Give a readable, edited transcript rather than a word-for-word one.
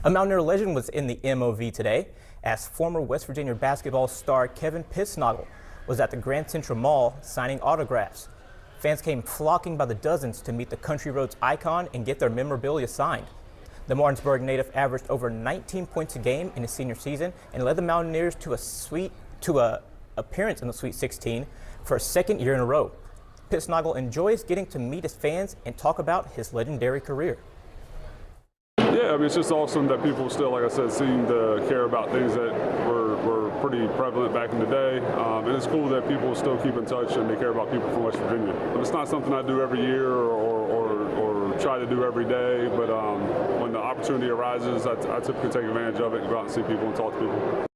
A Mountaineer legend was in the MOV today, as former West Virginia basketball star Kevin Pittsnogle was at the Grand Central Mall signing autographs. Fans came flocking by the dozens to meet the Country Roads icon and get their memorabilia signed. The Martinsburg native averaged over 19 points a game in his senior season and led the Mountaineers to a appearance in the Sweet 16 for a second year in a row. Pittsnogle enjoys getting to meet his fans and talk about his legendary career. Yeah, I mean, it's just awesome that people still, like I said, seem to care about things that were pretty prevalent back in the day. And it's cool that people still keep in touch and they care about people from West Virginia. But it's not something I do every year or try to do every day, but when the opportunity arises, I typically take advantage of it and go out and see people and talk to people.